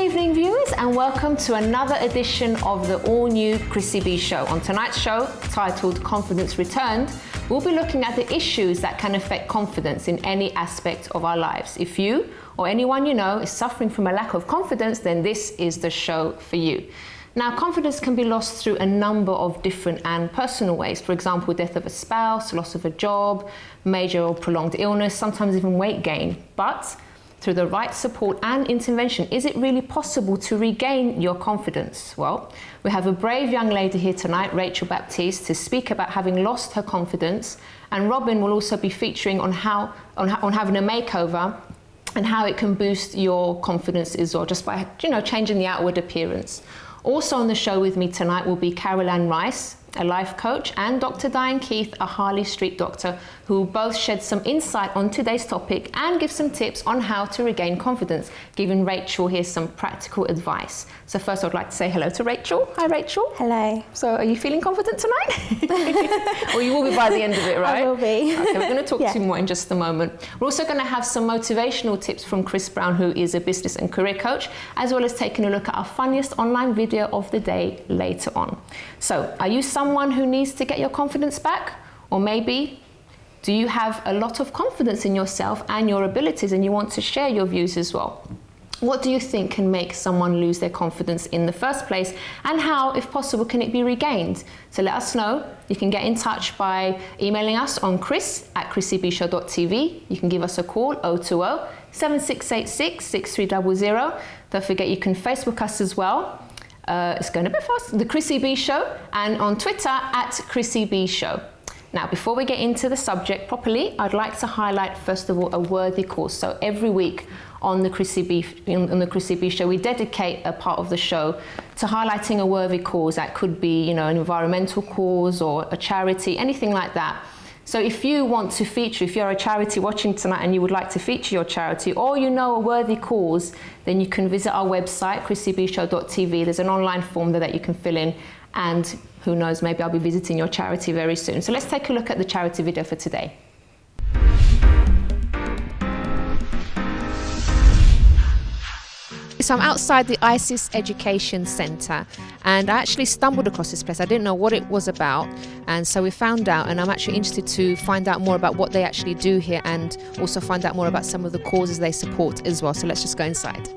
evening, viewers, and welcome to another edition of the all-new Chrissy B Show. On tonight's show, titled Confidence Returned, we'll be looking at the issues that can affect confidence in any aspect of our lives. If you or anyone you know is suffering from a lack of confidence, then this is the show for you. Now, confidence can be lost through a number of different and personal ways. For example, death of a spouse, loss of a job, major or prolonged illness, sometimes even weight gain. But through the right support and intervention, is it really possible to regain your confidence? Well, we have a brave young lady here tonight, Rachel Baptiste, to speak about having lost her confidence, and Robin will also be featuring on having a makeover and how it can boost your confidence as well, just by changing the outward appearance. Also on the show with me tonight will be Carole-Anne, a life coach, and Dr. Diane Keith, a Harley Street doctor, who will both shed some insight on today's topic and give some tips on how to regain confidence, giving Rachel here some practical advice. So first I'd like to say hello to Rachel. Hi, Rachel. Hello. So are you feeling confident tonight? Or you will be by the end of it, right? I will be. Okay, we're going to talk to you more in just a moment. We're also going to have some motivational tips from Chris Brown, who is a business and career coach, as well as taking a look at our funniest online video of the day later on. So are you someone who needs to get your confidence back? Or maybe do you have a lot of confidence in yourself and your abilities and you want to share your views as well? What do you think can make someone lose their confidence in the first place, and how, if possible, can it be regained? So let us know. You can get in touch by emailing us on chris@chrissybshow.tv. You can give us a call, 020-7686-6300. Don't forget you can Facebook us as well. It's going a bit fast. The Chrissy B Show, and on Twitter @ChrissyB Show. Now, before we get into the subject properly, I'd like to highlight, first of all, a worthy cause. So every week on the Chrissy B Show, we dedicate a part of the show to highlighting a worthy cause. That could be, an environmental cause or a charity, anything like that. So if you want to feature, if you're a charity watching tonight and you would like to feature your charity, or a worthy cause, then you can visit our website, chrissybshow.tv. There's an online form there that you can fill in, and who knows, maybe I'll be visiting your charity very soon. So let's take a look at the charity video for today. So I'm outside the ISIS Education Centre, and I actually stumbled across this place. I didn't know what it was about, and so we found out, and I'm actually interested to find out more about what they actually do here and also find out more about some of the causes they support as well. So let's just go inside.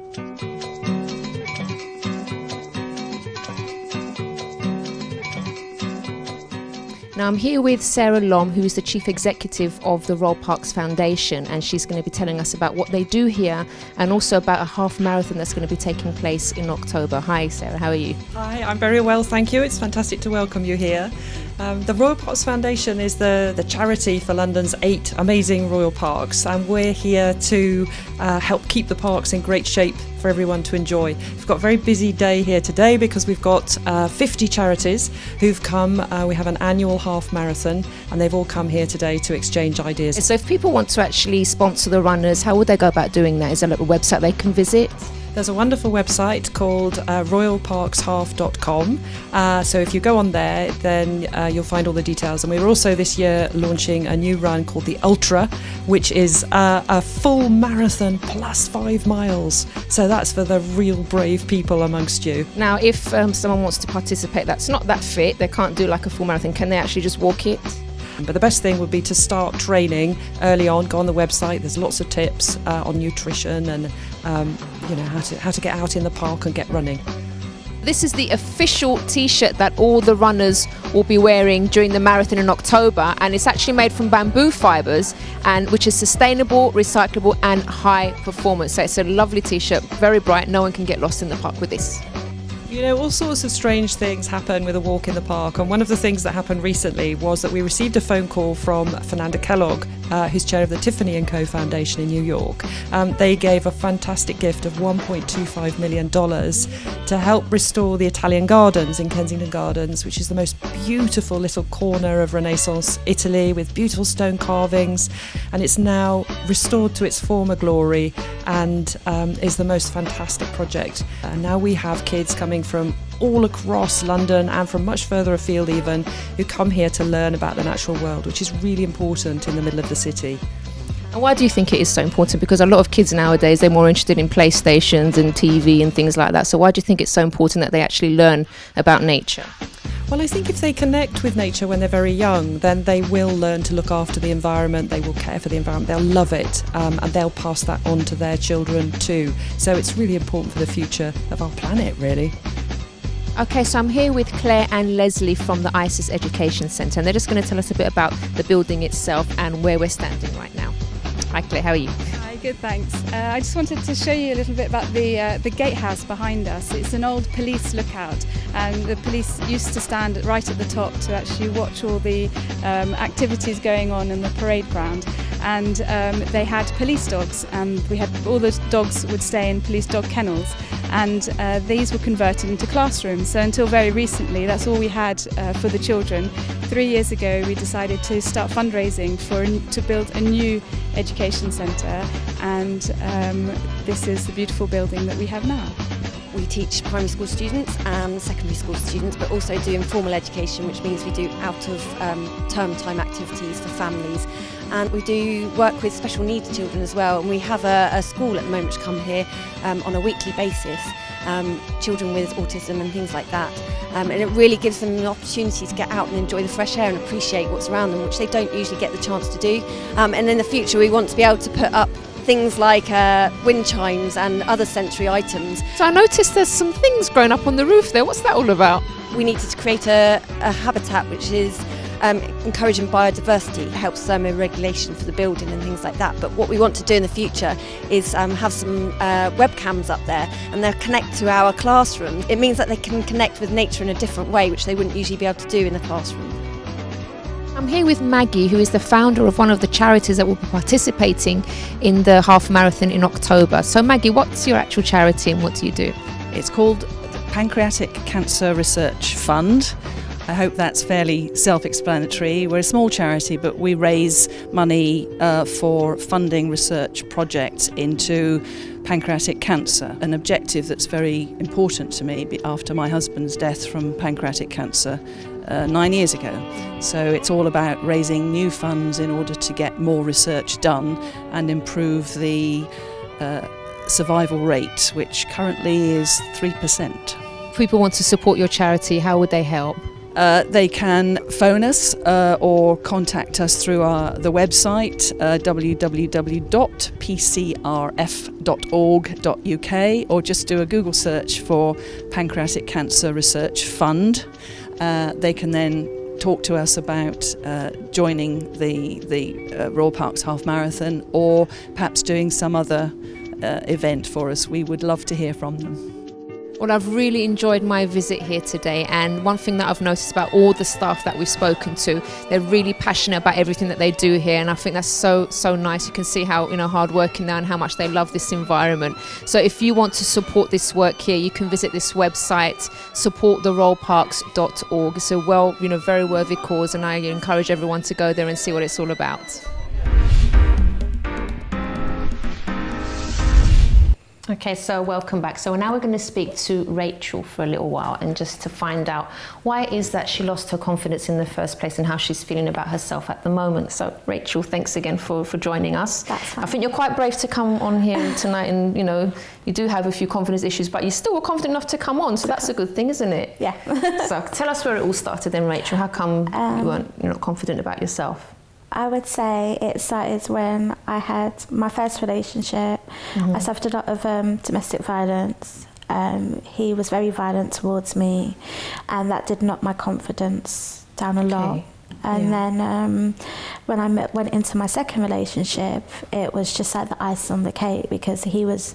Now I'm here with Sarah Lom, who is the Chief Executive of the Royal Parks Foundation, and she's going to be telling us about what they do here and also about a half marathon that's going to be taking place in October. Hi Sarah, how are you? Hi, I'm very well, thank you. It's fantastic to welcome you here. The Royal Parks Foundation is the charity for London's 8 amazing royal parks, and we're here to help keep the parks in great shape for everyone to enjoy. We've got a very busy day here today because we've got 50 charities who've come. We have an annual half marathon, and they've all come here today to exchange ideas. So if people want to actually sponsor the runners, how would they go about doing that? Is there a little website they can visit? There's a wonderful website called royalparkshalf.com. So if you go on there, then you'll find all the details. And we're also this year launching a new run called the Ultra, which is a full marathon plus 5 miles. So that's for the real brave people amongst you. Now, if someone wants to participate that's not that fit, they can't do like a full marathon, can they actually just walk it? But the best thing would be to start training early on. Go on the website. There's lots of tips on nutrition and how to get out in the park and get running. This is the official T-shirt that all the runners will be wearing during the marathon in October, and it's actually made from bamboo fibres, and which is sustainable, recyclable, and high performance. So it's a lovely T-shirt, very bright. No one can get lost in the park with this. All sorts of strange things happen with a walk in the park, and one of the things that happened recently was that we received a phone call from Fernanda Kellogg, who's chair of the Tiffany & Co Foundation in New York. They gave a fantastic gift of $1.25 million to help restore the Italian Gardens in Kensington Gardens, which is the most beautiful little corner of Renaissance Italy with beautiful stone carvings, and it's now restored to its former glory and is the most fantastic project. And now we have kids coming from all across London and from much further afield even, who come here to learn about the natural world, which is really important in the middle of the city. And why do you think it is so important? Because a lot of kids nowadays, they're more interested in PlayStations and TV and things like that. So why do you think it's so important that they actually learn about nature? Well, I think if they connect with nature when they're very young, then they will learn to look after the environment, they will care for the environment, they'll love it, and they'll pass that on to their children too. So it's really important for the future of our planet, really. Okay, so I'm here with Claire and Leslie from the ISIS Education Centre, and they're just going to tell us a bit about the building itself and where we're standing right now. Hi Claire, how are you? Hi, good, thanks. I just wanted to show you a little bit about the gatehouse behind us. It's an old police lookout, and the police used to stand right at the top to actually watch all the activities going on in the parade ground. And they had police dogs, and we had all the dogs would stay in police dog kennels, and these were converted into classrooms. So until very recently, that's all we had for the children. 3 years ago, we decided to start fundraising to build a new education centre, and this is the beautiful building that we have now. We teach primary school students and secondary school students, but also do informal education, which means we do out of term time activities for families. And we do work with special needs children as well. And we have a school at the moment which come here on a weekly basis, children with autism and things like that. And it really gives them an opportunity to get out and enjoy the fresh air and appreciate what's around them, which they don't usually get the chance to do. And in the future, we want to be able to put up things like wind chimes and other sensory items. So I noticed there's some things growing up on the roof there. What's that all about? We needed to create a habitat which is encouraging biodiversity, helps thermoregulation for the building and things like that. But what we want to do in the future is have some webcams up there, and they'll connect to our classroom. It means that they can connect with nature in a different way, which they wouldn't usually be able to do in the classroom. I'm here with Maggie, who is the founder of one of the charities that will be participating in the half marathon in October. So Maggie, what's your actual charity and what do you do? It's called the Pancreatic Cancer Research Fund. I hope that's fairly self-explanatory. We're a small charity, but we raise money for funding research projects into pancreatic cancer, an objective that's very important to me after my husband's death from pancreatic cancer 9 years ago. So it's all about raising new funds in order to get more research done and improve the survival rate, which currently is 3%. If people want to support your charity, how would they help? They can phone us or contact us through the website www.pcrf.org.uk, or just do a Google search for Pancreatic Cancer Research Fund. They can then talk to us about joining the Royal Parks Half Marathon, or perhaps doing some other event for us. We would love to hear from them. Well, I've really enjoyed my visit here today, and one thing that I've noticed about all the staff that we've spoken to, they're really passionate about everything that they do here, and I think that's so nice. You can see how hard working they are and how much they love this environment. So if you want to support this work here, you can visit this website, supporttheroyalparks.org. It's a very worthy cause, and I encourage everyone to go there and see what it's all about. Okay, so welcome back. So now we're going to speak to Rachel for a little while, and just to find out why it is that she lost her confidence in the first place and how she's feeling about herself at the moment. So Rachel, thanks again for joining us. That's fine. I think you're quite brave to come on here tonight, and you do have a few confidence issues, but you still were confident enough to come on, so that's a good thing, isn't it? Yeah. So tell us where it all started then, Rachel. How come you weren't not confident about yourself? I would say it started when I had my first relationship. I suffered a lot of domestic violence. He was very violent towards me, and that did knock my confidence down a lot. And then when I went into my second relationship, it was just like the icing on the cake, because he was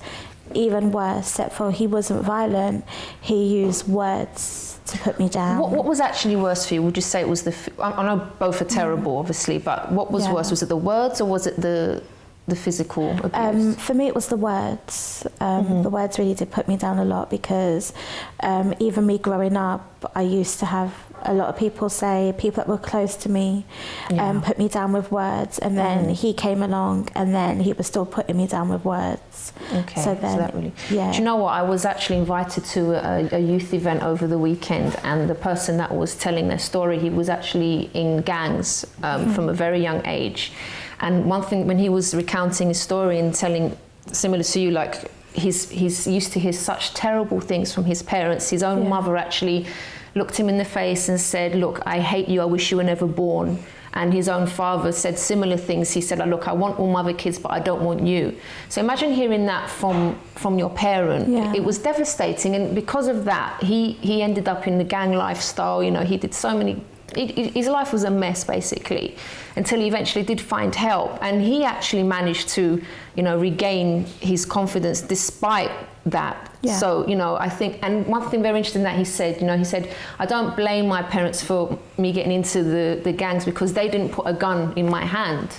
even worse, except for he wasn't violent. He used words to put me down. What was actually worse for you? Would you say it was I know both are terrible, obviously, but what was worse? Was it the words, or was it the physical abuse? For me, it was the words. The words really did put me down a lot, because even me growing up, I used to have a lot of people that were close to me put me down with words, and then he came along, and then he was still putting me down with words. Okay, so that really... Do you know what? I was actually invited to a youth event over the weekend, and the person that was telling their story, he was actually in gangs from a very young age. And one thing, when he was recounting his story and telling, similar to you, like he's used to hear such terrible things from his parents. His own mother actually looked him in the face and said, look, I hate you, I wish you were never born. And his own father said similar things. He said, look, I want all my other kids, but I don't want you. So imagine hearing that from your parent. Yeah. It was devastating. And because of that, he ended up in the gang lifestyle. You know, he did so many, his life was a mess, basically, until he eventually did find help. And he actually managed to, you know, regain his confidence despite that. Yeah. So, you know, I think, and one thing very interesting that he said, you know, he said, I don't blame my parents for me getting into the gangs because they didn't put a gun in my hand.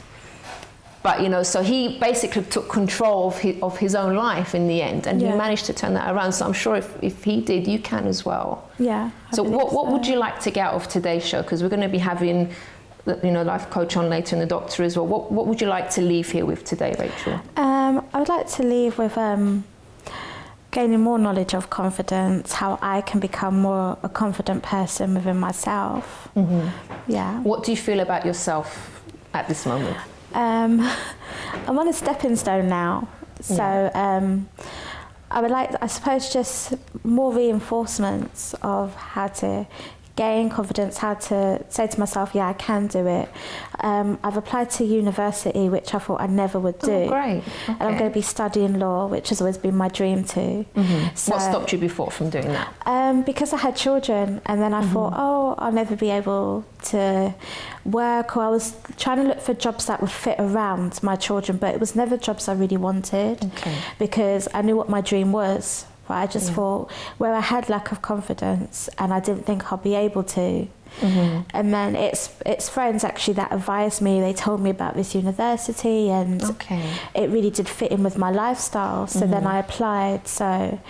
But, you know, so he basically took control of his own life in the end, and he managed to turn that around. So I'm sure if he did, you can as well. Yeah. So what would you like to get out of today's show? Because we're going to be having, you know, life coach on later and the doctor as well. What would you like to leave here with today, Rachel? I would like to leave with gaining more knowledge of confidence, how I can become more a confident person within myself. Mm-hmm. Yeah. What do you feel about yourself at this moment? I'm on a stepping stone now, so I would like, I suppose, just more reinforcements of how to gain confidence, how to say to myself, yeah, I can do it. I've applied to university, which I thought I never would do. Oh, great. Okay. And I'm going to be studying law, which has always been my dream too. Mm-hmm. So, what stopped you before from doing that? Because I had children, and then I thought, oh, I'll never be able to work, or I was trying to look for jobs that would fit around my children, but it was never jobs I really wanted, because I knew what my dream was. But I just thought, where I had lack of confidence and I didn't think I'll be able to. Mm-hmm. And then it's friends actually that advised me. They told me about this university, and it really did fit in with my lifestyle. So then I applied. So,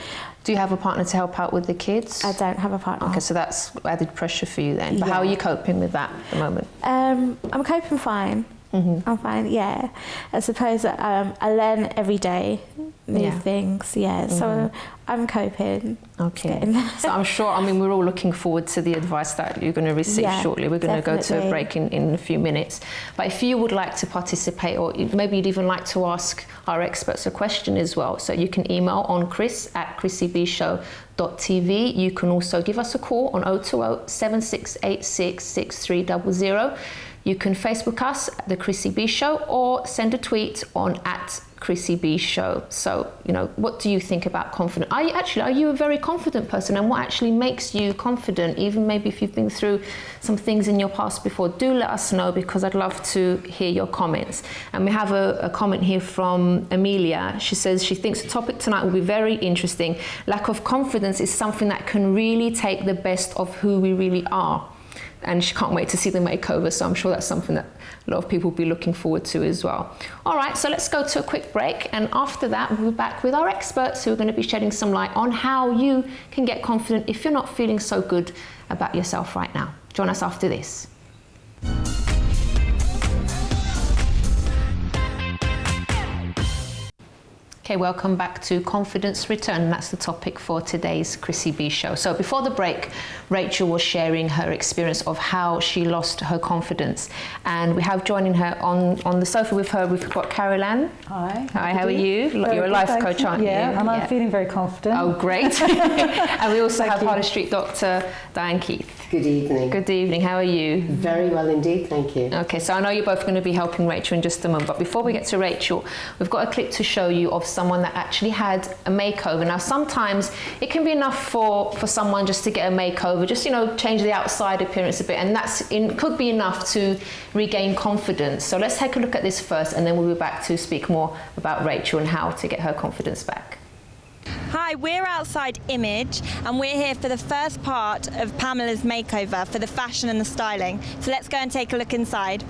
do you have a partner to help out with the kids? I don't have a partner. Okay, so that's added pressure for you then. But how are you coping with that at the moment? I'm coping fine. Mm-hmm. I'm fine, yeah. I suppose I learn every day new things, so I'm coping. Okay. So I'm sure, I mean, we're all looking forward to the advice that you're going to receive shortly. We're going to go to a break in a few minutes. But if you would like to participate, or maybe you'd even like to ask our experts a question as well, so you can email on chris@chrissybshow.tv. You can also give us a call on 020 7686 6300. You can Facebook us, The Chrissy B Show, or send a tweet on @ChrissyB Show. So, you know, what do you think about confidence? Are you a very confident person? And what actually makes you confident? Even maybe if you've been through some things in your past before, do let us know, because I'd love to hear your comments. And we have a comment here from Amelia. She says she thinks the topic tonight will be very interesting. Lack of confidence is something that can really take the best of who we really are. And she can't wait to see the makeover, so I'm sure that's something that a lot of people will be looking forward to as well. All right, so let's go to a quick break, and after that we'll be back with our experts who are going to be shedding some light on how you can get confident if you're not feeling so good about yourself right now. Join us after this. Okay, welcome back to Confidence Return. That's the topic for today's Chrissy B Show. So before the break, Rachel was sharing her experience of how she lost her confidence. And we have joining her on the sofa with her, we've got Carole-Anne. Hi. Hi, how are you? You're a life coach, aren't you? Yeah, and I'm feeling very confident. Oh, great. And we also have Harley Street Doctor Diane Keith. Good evening. Good evening, how are you? Very well indeed, thank you. Okay, so I know you're both going to be helping Rachel in just a moment, but before we get to Rachel, we've got a clip to show you of someone that actually had a makeover. Now, sometimes it can be enough for someone just to get a makeover, just, you know, change the outside appearance a bit, and could be enough to regain confidence. So let's take a look at this first, and then we'll be back to speak more about Rachel and how to get her confidence back. Hi, we're outside Image, and we're here for the first part of Pamela's makeover for the fashion and the styling. So let's go and take a look inside.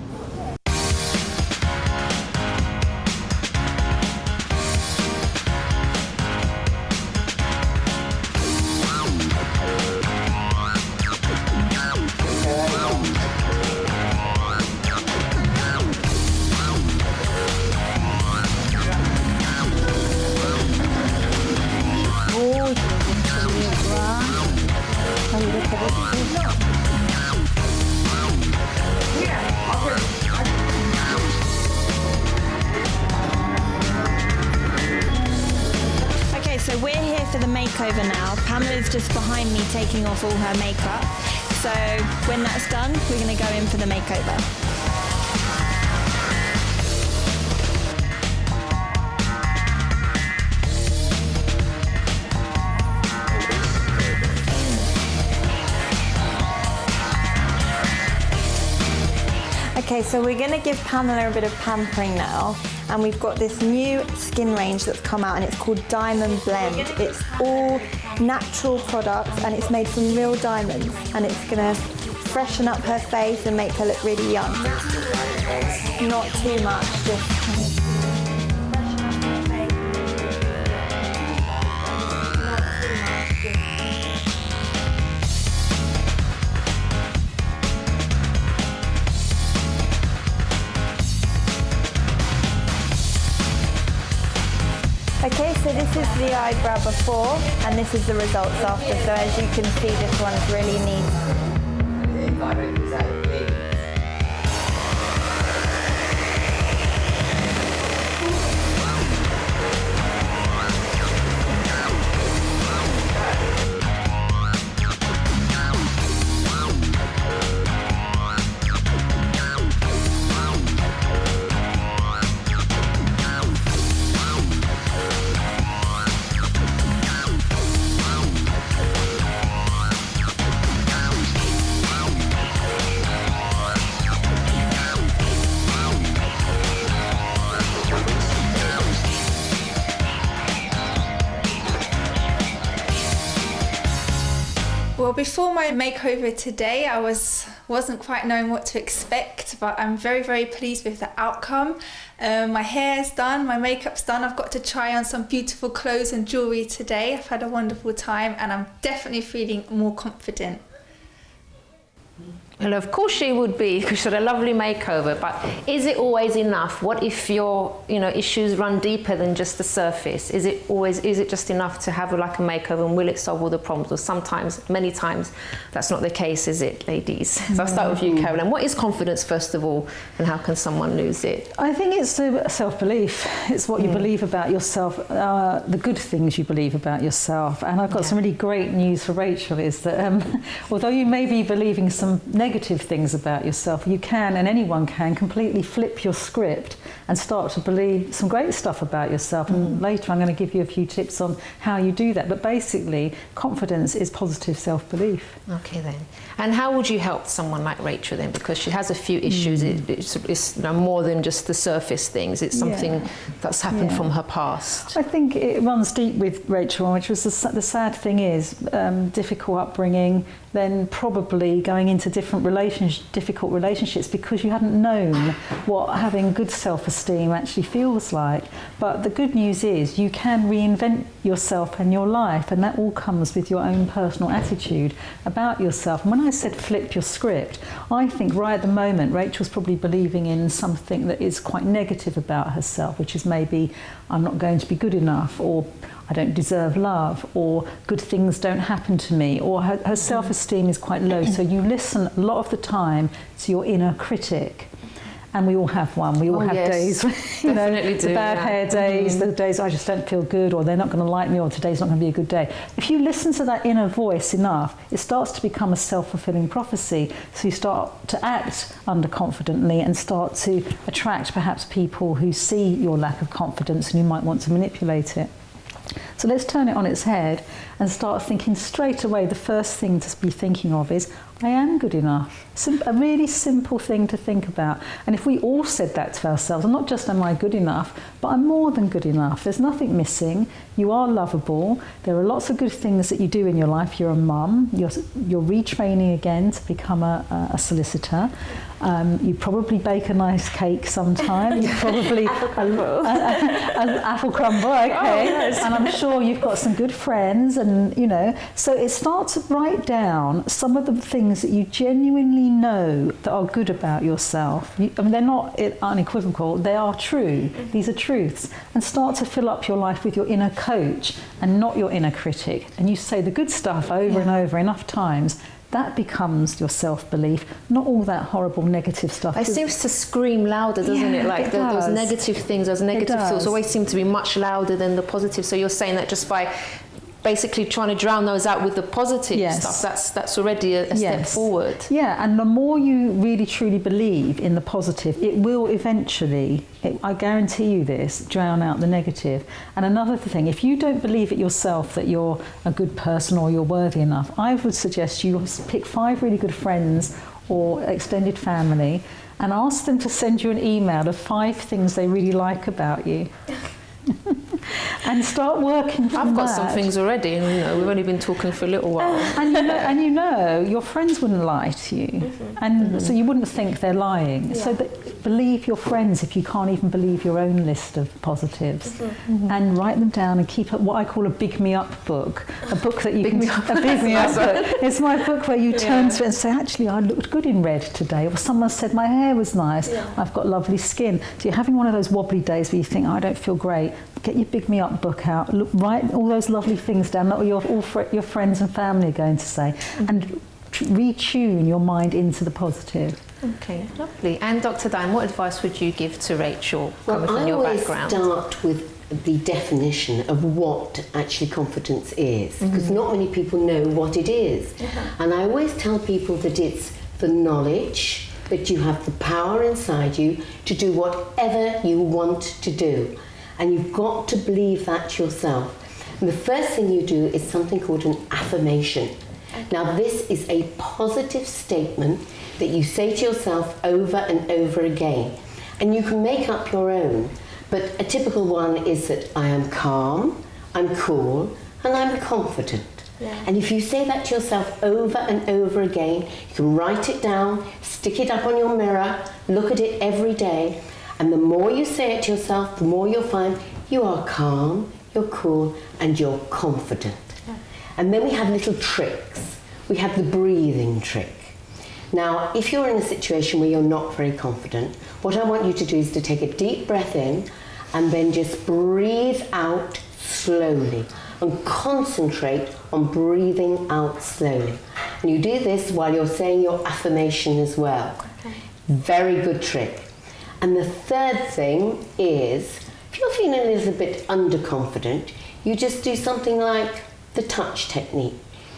for the makeover now. Pamela's just behind me taking off all her makeup. So when that's done, we're going to go in for the makeover. Okay, so we're going to give Pamela a bit of pampering now, and we've got this new skin range that's come out and it's called Diamond Blend. It's all natural products and it's made from real diamonds, and it's going to freshen up her face and make her look really young. Not too much, just Okay, so this is the eyebrow before and this is the results after. So as you can see, this one's really neat. Well, before my makeover today, I wasn't quite knowing what to expect, but I'm very, very pleased with the outcome. My hair's done, my makeup's done. I've got to try on some beautiful clothes and jewellery today. I've had a wonderful time and I'm definitely feeling more confident. Well, of course she would be, because she had a lovely makeover, but is it always enough? What if your issues run deeper than just the surface? Is it just enough to have like a makeover, and will it solve all the problems? Or sometimes, many times, that's not the case, is it, ladies? So I'll start with you, Carole-Anne. What is confidence, first of all, and how can someone lose it? I think it's self-belief. It's what you believe about yourself, the good things you believe about yourself. And I've got some really great news for Rachel, is that although you may be believing some negative things about yourself, you can, and anyone can, completely flip your script and start to believe some great stuff about yourself. And later I'm going to give you a few tips on how you do that. But basically, confidence is positive self-belief. Okay then. And how would you help someone like Rachel then? Because she has a few issues. It's more than just the surface things. It's something that's happened from her past. I think it runs deep with Rachel, which was the sad thing is, difficult upbringing, then probably going into difficult relationships because you hadn't known what having good self-esteem actually feels like. But the good news is you can reinvent yourself and your life, and that all comes with your own personal attitude about yourself. And when I said flip your script, I think right at the moment Rachel's probably believing in something that is quite negative about herself, which is maybe I'm not going to be good enough, or I don't deserve love, or good things don't happen to me, or her self-esteem is quite low. So you listen a lot of the time to your inner critic. And we all have one. We all have days, the bad hair days, the days I just don't feel good, or they're not going to like me, or today's not going to be a good day. If you listen to that inner voice enough, it starts to become a self-fulfilling prophecy. So you start to act underconfidently and start to attract perhaps people who see your lack of confidence and who might want to manipulate it. So let's turn it on its head and start thinking straight away. The first thing to be thinking of is, I am good enough. A really simple thing to think about. And if we all said that to ourselves, and not just am I good enough, but I'm more than good enough. There's nothing missing. You are lovable. There are lots of good things that you do in your life. You're a mum. You're retraining again to become a solicitor. You probably bake a nice cake sometime. You probably apple crumble. Okay. Oh, yes. And I'm sure you've got some good friends, and so it starts to write down some of the things that you genuinely know that are good about yourself. They're not unequivocal, they are true. These are truths. And start to fill up your life with your inner coach and not your inner critic. And you say the good stuff over and over enough times, that becomes your self-belief, not all that horrible negative stuff. It seems to scream louder, doesn't it? Like those negative things, those negative thoughts always seem to be much louder than the positive. So you're saying that just by basically trying to drown those out with the positive stuff, that's already a step forward. Yeah, and the more you really truly believe in the positive, it will eventually, I guarantee you this, drown out the negative. And another thing, if you don't believe it yourself that you're a good person or you're worthy enough, I would suggest you pick 5 really good friends or extended family and ask them to send you an email of 5 things they really like about you. And start working from I've got some things already, and we've only been talking for a little while. And your friends wouldn't lie to you, and so you wouldn't think they're lying. So believe your friends if you can't even believe your own list of positives, and write them down and keep what I call a big me up book, a book that you can a big me up book. It's my book where you turn to it and say, actually, I looked good in red today, or someone said my hair was nice. I've got lovely skin. So you're having one of those wobbly days where you think, I don't feel great. Get your big me up book out. Write all those lovely things down that your friends and family are going to say, and retune your mind into the positive. Okay, lovely. And Dr. Diane, what advice would you give to Rachel coming from your background? I always start with the definition of what actually confidence is, because not many people know what it is. And I always tell people that it's the knowledge that you have the power inside you to do whatever you want to do. And you've got to believe that yourself. And the first thing you do is something called an affirmation. Now, this is a positive statement that you say to yourself over and over again. And you can make up your own. But a typical one is that I am calm, I'm cool, and I'm confident. And if you say that to yourself over and over again, you can write it down, stick it up on your mirror, look at it every day. And the more you say it to yourself, the more you'll find you are calm, you're cool, and you're confident. And then we have little tricks. We have the breathing trick. Now, if you're in a situation where you're not very confident, what I want you to do is to take a deep breath in and then just breathe out slowly and concentrate on breathing out slowly. And you do this while you're saying your affirmation as well. Very good trick. And the third thing is, if you're feeling a little bit underconfident, you just do something like the touch technique.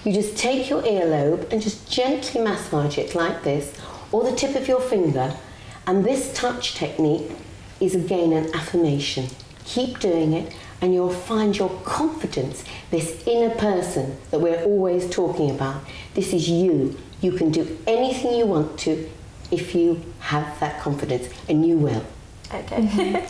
You just take your earlobe and just gently massage it like this, or the tip of your finger, and this touch technique is again an affirmation. Keep doing it and you'll find your confidence, this inner person that we're always talking about. This is you. You can do anything you want to if you have that confidence, and you will. Okay.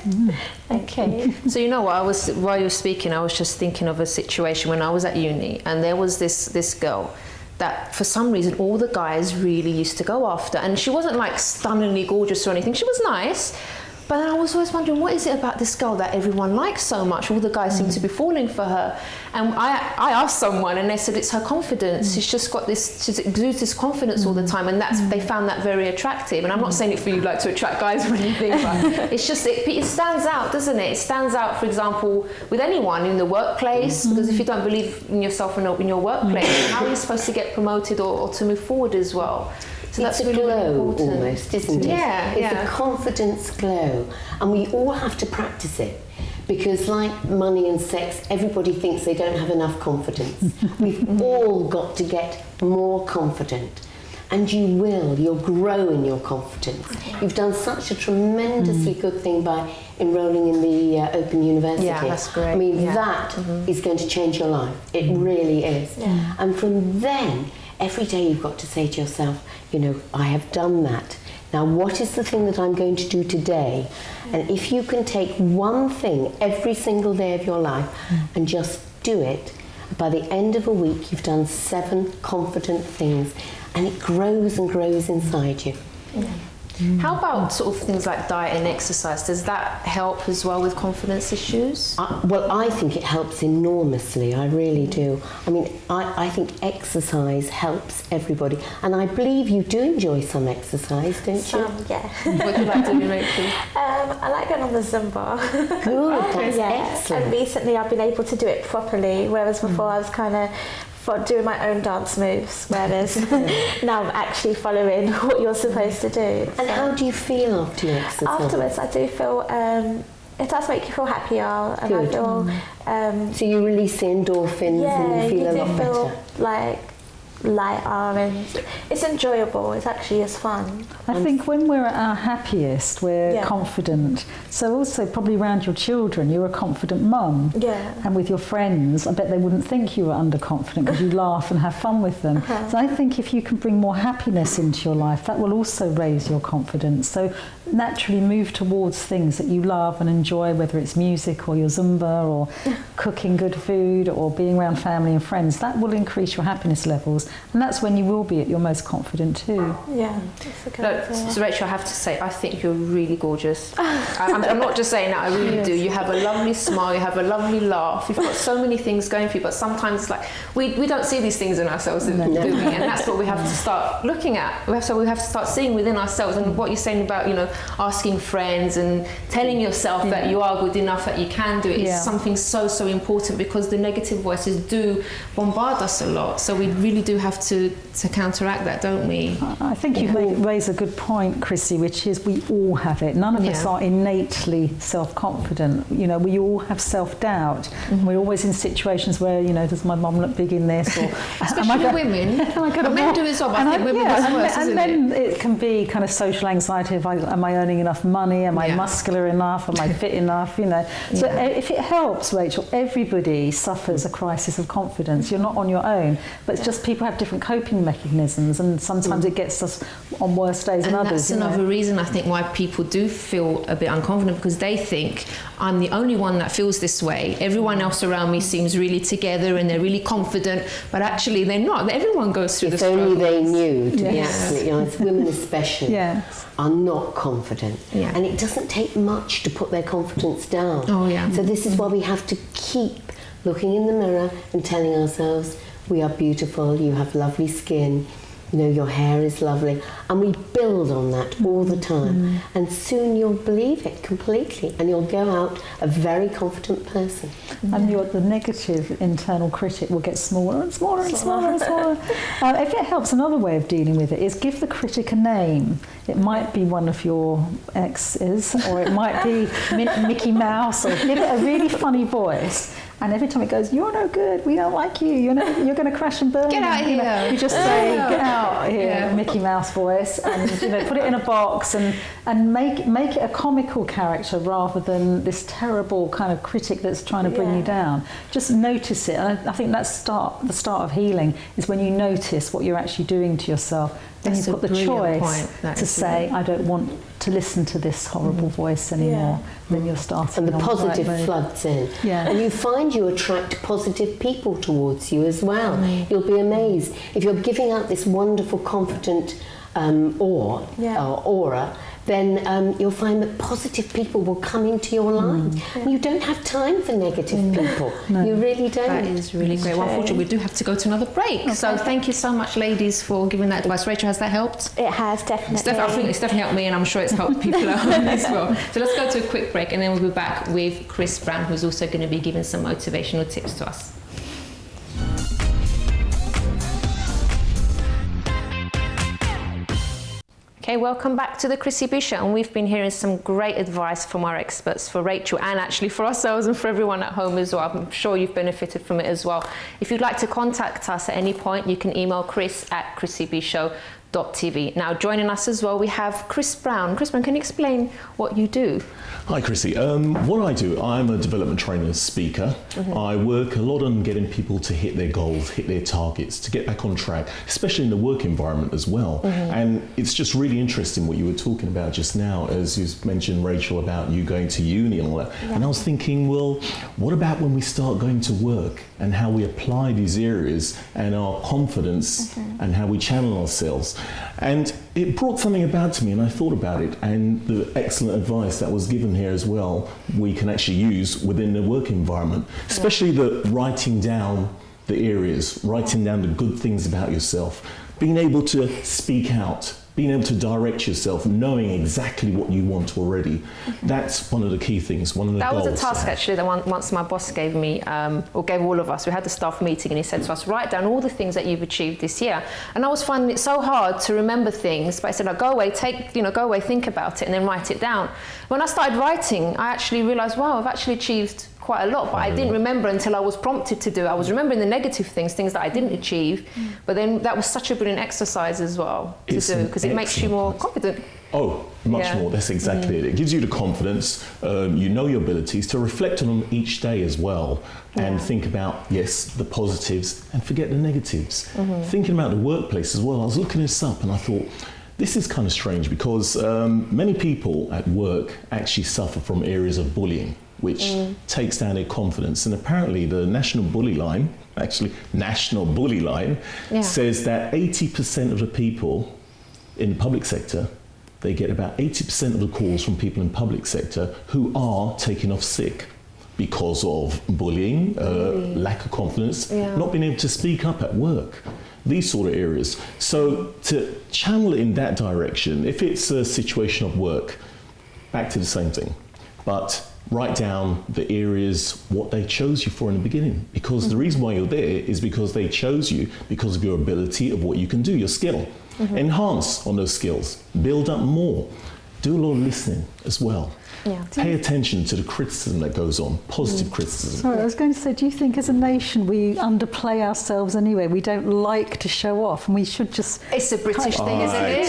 Okay. So you know what, while you were speaking, I was just thinking of a situation when I was at uni, and there was this girl that for some reason all the guys really used to go after, and she wasn't like stunningly gorgeous or anything, she was nice. But then I was always wondering, what is it about this girl that everyone likes so much? All the guys seem to be falling for her. And I asked someone, and they said it's her confidence. She's just got this, she exudes this confidence all the time, and they found that very attractive. And I'm not saying it for you like to attract guys or anything, but it's just, it stands out, doesn't it? It stands out, for example, with anyone in the workplace, because if you don't believe in yourself in your workplace, how are you supposed to get promoted or to move forward as well? So it's that's a really glow important. almost, isn't it? Yeah, it's a confidence glow, and we all have to practice it, because like money and sex, everybody thinks they don't have enough confidence. We've all got to get more confident, and you will. You'll grow in your confidence. You've done such a tremendously good thing by enrolling in the Open University. Yeah, that's great. I mean, that is going to change your life. It really is. Yeah. And from then, every day you've got to say to yourself, you know, I have done that. Now, what is the thing that I'm going to do today? And if you can take one thing every single day of your life and just do it, by the end of a week, you've done 7 confident things, and it grows and grows inside you. Yeah. How about sort of things like diet and exercise? Does that help as well with confidence issues? Well, I think it helps enormously. I really do. I mean, I think exercise helps everybody. And I believe you do enjoy some exercise, don't you? Yeah. What do you like to do, Rachel? I like going on the Zumba. Good, that's excellent. And recently I've been able to do it properly, whereas before I was kind of doing my own dance moves, whereas now I'm actually following what you're supposed to do. And how do you feel after you exercise? Afterwards, I do feel it does make you feel happier, and Good. I feel So you release the endorphins and you feel a lot feel better. like lighter, and it's enjoyable. It's actually as fun. I think when we're at our happiest, we're confident. So also probably around your children, you're a confident mum. Yeah. And with your friends, I bet they wouldn't think you were underconfident because you laugh and have fun with them. So I think if you can bring more happiness into your life, that will also raise your confidence. So naturally move towards things that you love and enjoy, whether it's music or your Zumba or cooking good food or being around family and friends. That will increase your happiness levels, and that's when you will be at your most confident too. Yeah, that's a good idea. So Rachel, I have to say, I think you're really gorgeous. I'm not just saying that, I really do. You have a lovely smile, you have a lovely laugh, you've got so many things going for you, but sometimes like we don't see these things in ourselves, do we? And that's what we have to start looking at. We have to start seeing within ourselves. And what you're saying about, you know, asking friends and telling yourself that you are good enough, that you can do it, is something so important, because the negative voices do bombard us a lot. So we really do have to counteract that, don't we? I think you raise a good point, Chrissy, which is we all have it. None of us are innately self-confident. You know, we all have self-doubt. We're always in situations where, you know, does my mum look big in this? Or especially women. Men do as well, but I think women do as worse, isn't it? And then it can be kind of social anxiety of, am I earning enough money? Am I muscular enough? Am I fit enough? You know. So if it helps, Rachel, everybody suffers a crisis of confidence. You're not on your own, but it's just people have different coping mechanisms, and sometimes it gets us on worse days than others. That's another reason, I think, why people do feel a bit unconfident, because they think, I'm the only one that feels this way. Everyone else around me seems really together and they're really confident, but actually they're not. Everyone goes through the struggles. If only they knew, to be absolutely honest. Women especially are not confident. And it doesn't take much to put their confidence down. So this is why we have to keep looking in the mirror and telling ourselves, we are beautiful, you have lovely skin, you know, your hair is lovely, and we build on that all the time, and soon you'll believe it completely, and you'll go out a very confident person. And the negative internal critic will get smaller and smaller and smaller and smaller. If it helps, another way of dealing with it is give the critic a name. It might be one of your exes, or it might be Mickey Mouse, or give it a really funny voice. And every time it goes, you're no good, we don't like you, you're going to crash and burn. Get out here. You just say, get out here, Mickey Mouse voice, and, you know, put it in a box and make it a comical character rather than this terrible kind of critic that's trying to bring you down. Just notice it. And I think that's the start of healing, is when you notice what you're actually doing to yourself. Then you've got the choice to say, I don't want to listen to this horrible voice anymore. Then you're starting. And the positive floods in. And you find you attract positive people towards you as well. You'll be amazed. If you're giving out this wonderful, confident aura, then you'll find that positive people will come into your life. And you don't have time for negative people. You really don't. That is really great. Well, unfortunately, we do have to go to another break. So thank you so much, ladies, for giving that advice. Rachel, has that helped? It has, definitely. I think it's definitely helped me, and I'm sure it's helped people at home as well. So let's go to a quick break, and then we'll be back with Chris Brown, who's also going to be giving some motivational tips to us. Okay, welcome back to the Chrissy B Show, and we've been hearing some great advice from our experts, for Rachel and actually for ourselves and for everyone at home as well. I'm sure you've benefited from it as well. If you'd like to contact us at any point, you can email chris@chrissybshow.tv. Now, joining us as well, we have Chris Brown. Chris Brown, can you explain what you do? Hi Chrissy, what I do, I'm a development trainer speaker. I work a lot on getting people to hit their goals, hit their targets, to get back on track, especially in the work environment as well. And it's just really interesting what you were talking about just now, as you mentioned, Rachel, about you going to uni and all that. And I was thinking, well, what about when we start going to work and how we apply these areas and our confidence and how we channel ourselves? And it brought something about to me, and I thought about it, and the excellent advice that was given here as well, we can actually use within the work environment, especially the writing down the areas, writing down the good things about yourself, being able to speak out being able to direct yourself, knowing exactly what you want already. That's one of the key things, one of the goals. That was a task actually that once my boss gave me, or gave all of us. We had the staff meeting and he said to us, write down all the things that you've achieved this year. And I was finding it so hard to remember things, but I said, go away, think about it and then write it down. When I started writing, I actually realised, wow, I've actually achieved quite a lot, but I didn't remember until I was prompted to do it. I was remembering the negative things that I didn't achieve, but then that was such a brilliant exercise as well to do, because it makes you more confident. Oh, much more. That's exactly it. It gives you the confidence, you know your abilities, to reflect on them each day as well, and think about, yes, the positives and forget the negatives. Thinking about the workplace as well, I was looking this up and I thought, this is kind of strange because many people at work actually suffer from areas of bullying, which takes down their confidence. And apparently the National Bully Line says that 80% of the people in the public sector, they get about 80% of the calls from people in public sector who are taken off sick because of bullying, lack of confidence, not being able to speak up at work, these sort of areas. So to channel it in that direction, if it's a situation of work, back to the same thing. But write down the areas, what they chose you for in the beginning. Because the reason why you're there is because they chose you because of your ability of what you can do, your skill. Enhance on those skills, build up more, do a lot of listening as well. Pay attention to the criticism that goes on, positive criticism. Sorry, I was going to say, do you think as a nation we underplay ourselves anyway? We don't like to show off and we should just... It's a British thing, isn't it?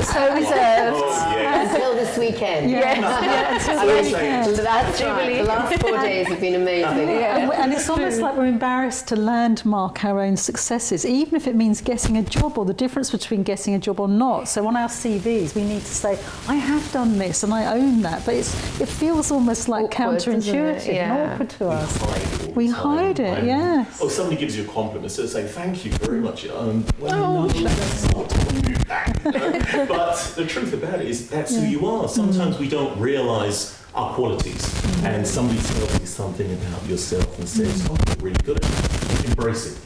So reserved. Until this weekend. That's right. The last 4 days have been amazing. And it's almost like we're embarrassed to landmark our own successes, even if it means getting a job or the difference between getting a job or not. So on our CVs, we need to say, I have done this and I own that, but it feels almost like awkward, counterintuitive and awkward to us. We hide it, yes. Oh, somebody gives you a compliment, so say thank you very much. That's not to do that. But the truth about it is that's who you are. Sometimes we don't realise our qualities, and somebody tells you something about yourself and says, "Oh, you're really good at it." Embrace it.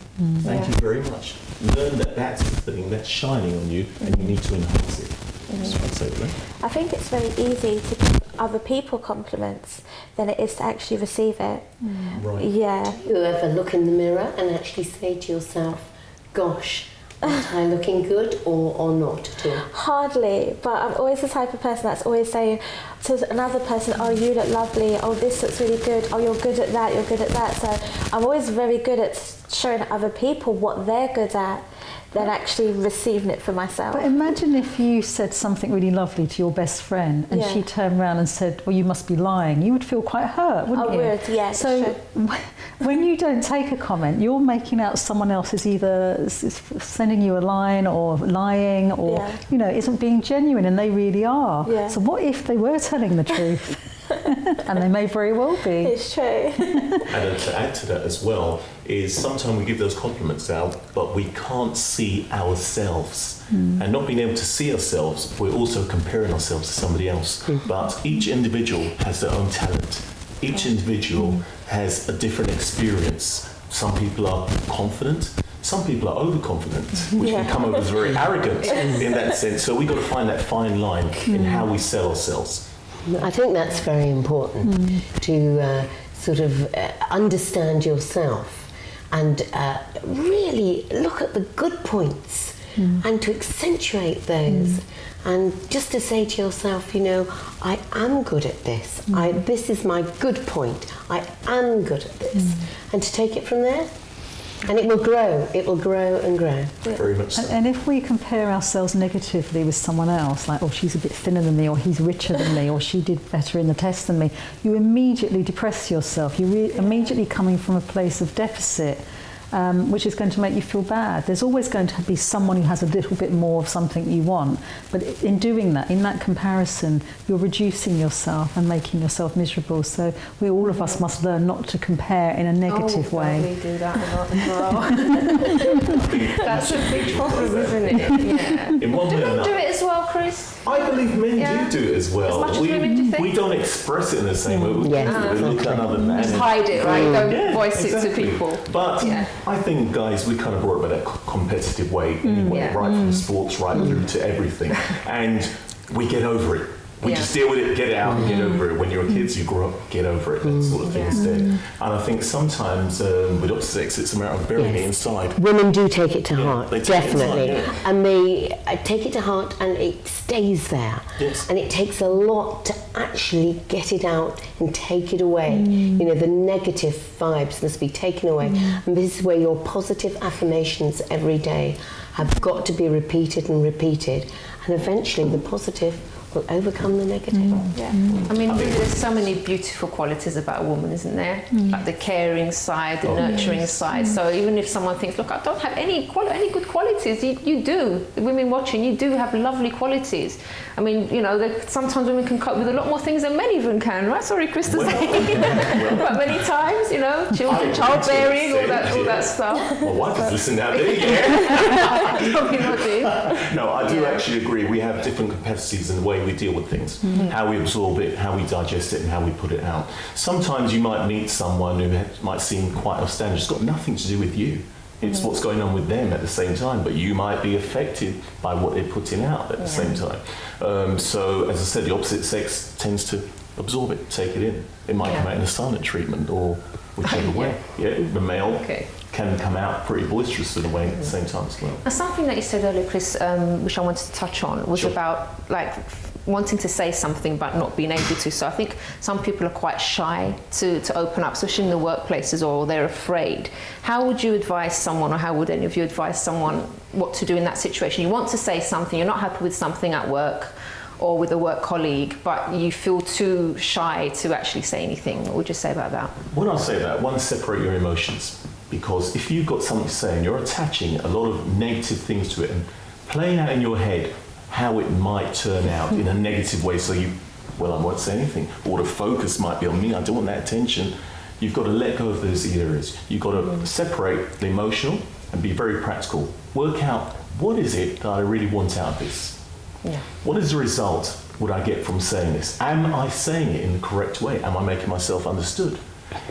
Thank you very much. Learn that that's the thing that's shining on you, and you need to enhance it. I think it's very easy to give other people compliments than it is to actually receive it. Right. Yeah. Do you ever look in the mirror and actually say to yourself, gosh, aren't I looking good or not at all? Hardly, but I'm always the type of person that's always saying to another person, oh, you look lovely, oh, this looks really good, oh, you're good at that, you're good at that. So I'm always very good at showing other people what they're good at than actually receiving it for myself. But imagine if you said something really lovely to your best friend and she turned around and said, well, you must be lying. You would feel quite hurt, wouldn't you? I would, yes. So when you don't take a comment, you're making out someone else is either sending you a line or lying or, you know, isn't being genuine, and they really are. Yeah. So what if they were telling the truth? And they may very well be. It's true. And to add to that as well is sometimes we give those compliments out, but we can't see ourselves. And not being able to see ourselves, we're also comparing ourselves to somebody else. But each individual has their own talent. Each individual has a different experience. Some people are confident, some people are overconfident, which can come over as very arrogant in that sense. So we've got to find that fine line in how we sell ourselves. I think that's very important to sort of understand yourself and really look at the good points and to accentuate those and just to say to yourself, you know, I am good at this. This is my good point. I am good at this. And to take it from there. And it will grow and grow. Very much so. And if we compare ourselves negatively with someone else, like, oh, she's a bit thinner than me, or he's richer than me, or she did better in the test than me, you immediately depress yourself. You're immediately coming from a place of deficit, which is going to make you feel bad. There's always going to be someone who has a little bit more of something you want, but in doing that, in that comparison, you're reducing yourself and making yourself miserable. So all of us must learn not to compare in a negative way. We do that a lot as well. That's a big problem, isn't it? Yeah. In one way or another. Do it as well, Chris? I believe men do it as well. As much as women, do you think? We don't express it in the same way. We look at another man. Just hide it, right? Don't voice it to people. But I think, guys, we kind of brought up that competitive way anyway, right from sports right through to everything, and we get over it. We just deal with it, get it out, and get over it. When you're kids, you grow up, get over it, that sort of thing instead. And I think sometimes with opposite sex, it's a matter of burying it inside. Women do take it to heart, definitely. Inside, and they take it to heart and it stays there. Yes. And it takes a lot to actually get it out and take it away. You know, the negative vibes must be taken away. And this is where your positive affirmations every day have got to be repeated and repeated. And eventually the positive will overcome the negative. I mean, really, there's so many beautiful qualities about a woman, isn't there? Like the caring side, the nurturing side. So even if someone thinks, look, I don't have any good qualities, you do. The women watching, you do have lovely qualities. I mean, you know, sometimes women can cope with a lot more things than men even can, right? Sorry, Chris, to say. But many times, you know, children, childbearing, all that stuff. My wife is listening out there. Probably not do. No, I do actually agree. We have different capacities in the way we deal with things, how we absorb it, how we digest it, and how we put it out. Sometimes you might meet someone who might seem quite outstanding. It's got nothing to do with you. It's what's going on with them at the same time, but you might be affected by what they're putting out at the same time. So, as I said, the opposite sex tends to absorb it, take it in. It might come out in a silent treatment or whichever way. The male can come out pretty boisterous in a way at the same time as well. And something that you said earlier, Chris, which I wanted to touch on, was about like wanting to say something but not being able to. So I think some people are quite shy to open up, especially in the workplaces, or they're afraid. How would you advise someone, or how would any of you advise someone what to do in that situation? You want to say something, you're not happy with something at work or with a work colleague, but you feel too shy to actually say anything. What would you say about that? When I say that, one, separate your emotions. Because if you've got something to say and you're attaching a lot of negative things to it and playing out in your head how it might turn out in a negative way, so I won't say anything, or the focus might be on me, I don't want that attention, you've got to let go of those areas. You've got to separate the emotional and be very practical. Work out, what is it that I really want out of this? What is the result would I get from saying this? Am I saying it in the correct way? Am I making myself understood?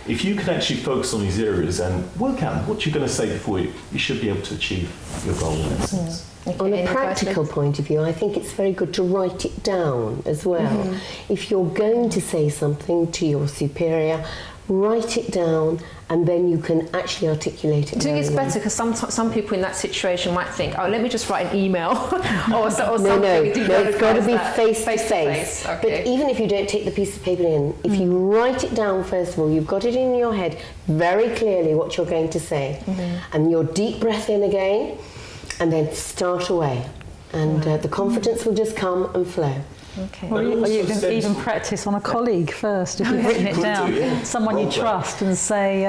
If you can actually focus on these areas and work out what you're going to say before you should be able to achieve your goal in that sense. On a practical point of view, I think it's very good to write it down as well. If you're going to say something to your superior, write it down, and then you can actually articulate it. I think it's better because some people in that situation might think, oh, let me just write an email or something. No, it's got to be face to face. Okay. But even if you don't take the piece of paper in, if you write it down first of all, you've got it in your head very clearly what you're going to say, and your deep breath in again, and then start away, and the confidence will just come and flow. Okay. Or you can even practice on a colleague first, if you've written it down. Someone you trust, and say,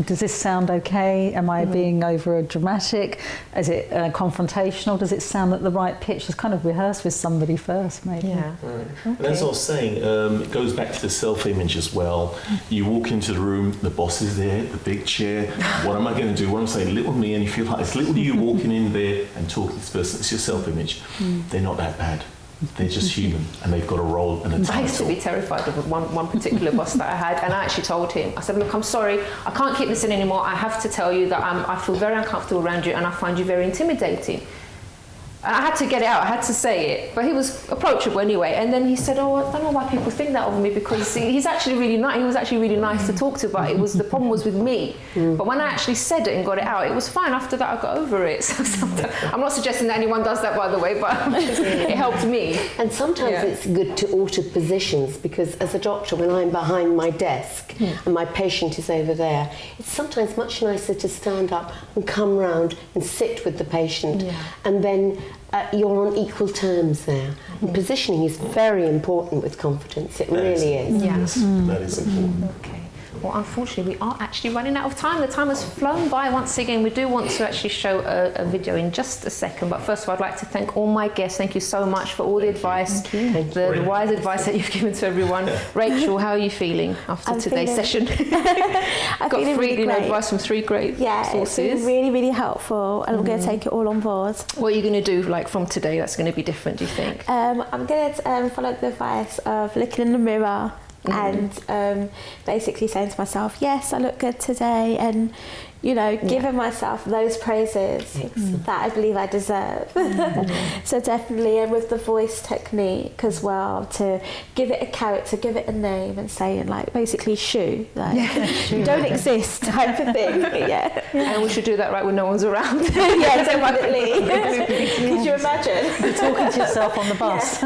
does this sound okay? Am I being over dramatic? Is it confrontational? Does it sound at the right pitch? Just kind of rehearse with somebody first, maybe. Right. And as I was saying, it goes back to the self-image as well. You walk into the room, the boss is there, the big chair. What am I going to do? What am I saying? Little me, and you feel like it's little you walking in there and talking to this person. It's your self-image. They're not that bad. They're just human, and they've got a role and a title. I used to be terrified of one particular boss that I had, and I actually told him, I said, look, I'm sorry, I can't keep this in anymore. I have to tell you that I feel very uncomfortable around you, and I find you very intimidating. And I had to get it out, I had to say it, but he was approachable anyway. And then he said, oh, I don't know why people think that of me, because he's actually really nice. He was actually really nice to talk to, but the problem was with me. But when I actually said it and got it out, it was fine. After that, I got over it. So I'm not suggesting that anyone does that, by the way, but it helped me. And sometimes it's good to alter positions, because as a doctor, when I'm behind my desk and my patient is over there, it's sometimes much nicer to stand up and come round and sit with the patient, and then you're on equal terms there. And positioning is very important with confidence. It really is. Yes. That is important. Okay. Well, unfortunately, we are actually running out of time. The time has flown by once again. We do want to actually show a video in just a second. But first of all, I'd like to thank all my guests. Thank you so much for all the advice, the wise advice that you've given to everyone. Rachel, how are you feeling after today's session? I've got really advice from 3 great sources. It's been really, really helpful, and I'm going to take it all on board. What are you going to do from today that's going to be different, do you think? I'm going to follow the advice of looking in the mirror and basically saying to myself, yes, I look good today, and you know, giving myself those praises that I believe I deserve. So definitely, and with the voice technique as well, to give it a character, give it a name, and saying like basically shoo, like you don't exist type of thing. And we should do that right when no one's around. Yeah, definitely. Could you imagine? You're talking to yourself on the bus.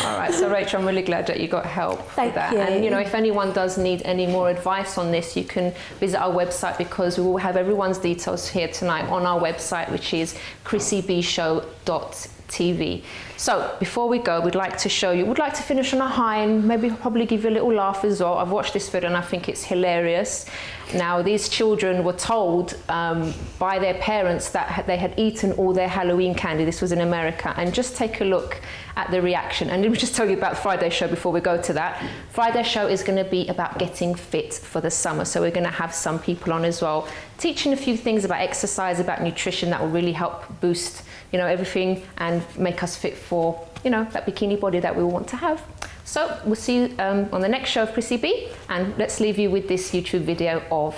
All right, so Rachel, I'm really glad that you got help with that. you. And you know, if anyone does need any more advice on this, you can visit our website, because we will have everyone's details here tonight on our website, which is chrissybshow.tv. So before we go, we'd like to show you, we'd like to finish on a high and maybe probably give you a little laugh as well. I've watched this video and I think it's hilarious. Now, these children were told by their parents that they had eaten all their Halloween candy. This was in America. And just take a look at the reaction. And let me just tell you about Friday's show before we go to that. Friday's show is going to be about getting fit for the summer. So we're going to have some people on as well, teaching a few things about exercise, about nutrition that will really help boost, you know, everything and make us fit for, you know, that bikini body that we want to have. So we'll see you on the next show of Chrissy B, and let's leave you with this YouTube video of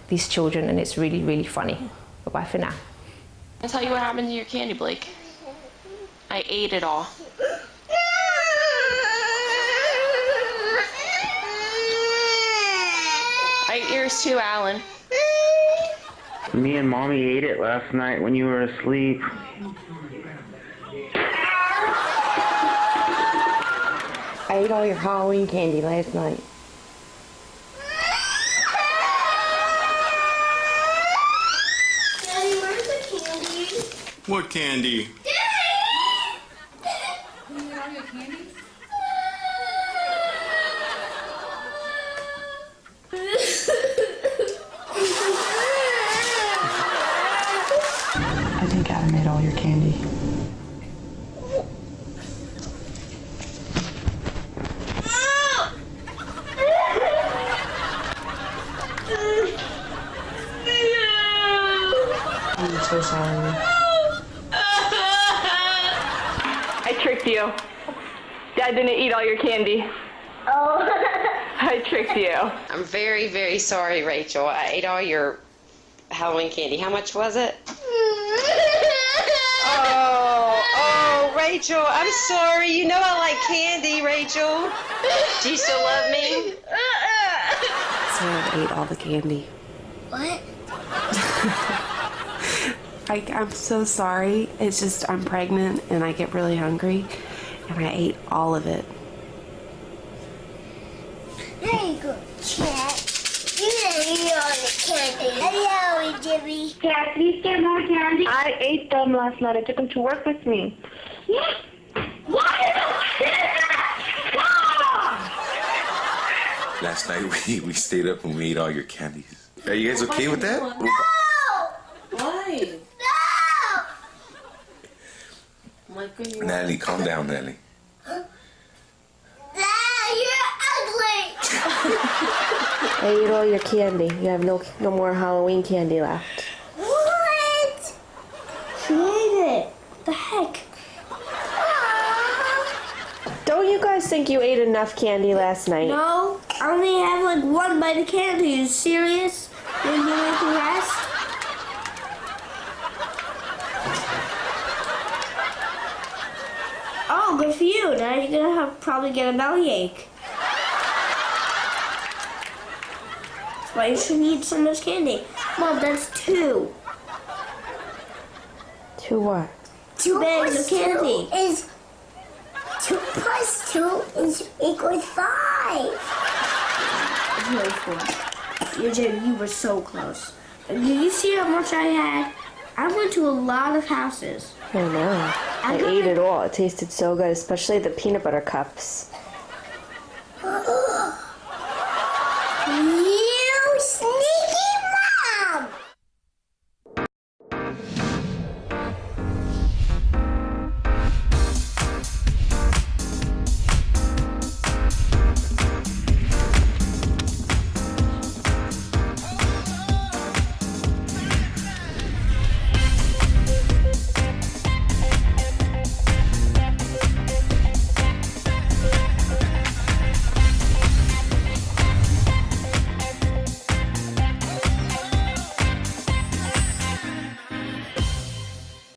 these children, and it's really, really funny. Bye-bye for now. I'll tell you what happened to your candy, Blake. I ate it all. I ate yours too, Alan. Me and Mommy ate it last night when you were asleep. I ate all your Halloween candy last night. Daddy, where's the candy? What candy? I think Adam ate all your candy. I'm so sorry. I tricked you. Dad didn't eat all your candy. Oh. I tricked you. I'm very, very sorry, Rachel. I ate all your Halloween candy. How much was it? Oh, Rachel, I'm sorry. You know I like candy, Rachel. Do you still love me? Sam ate all the candy. What? I'm so sorry. It's just I'm pregnant and I get really hungry and I ate all of it. There you go, Cat. You didn't eat all the candy. Hello, Jimmy. Cat, please get more candy. I ate them last night. I took them to work with me. Yeah. Why did you do that? Last night we stayed up and we ate all your candies. Are you guys okay with that? No! Why? No! My goodness. Natalie, calm down, Natalie. You're ugly! I ate all your candy. You have no more Halloween candy left. What? She ate it. What the heck? Don't you guys think you ate enough candy last night? No, I only have like one bite of candy. Are you serious? Did you eat the rest? Oh, good for you. Now you're gonna probably get a bellyache. That's why you shouldn't eat so much candy. Mom, that's 2. 2 what? 2 bags of candy. 2 plus 2 is equals 5. Really cool. You were so close. Did you see how much I had? I went to a lot of houses. I know. I ate it all. It tasted so good, especially the peanut butter cups.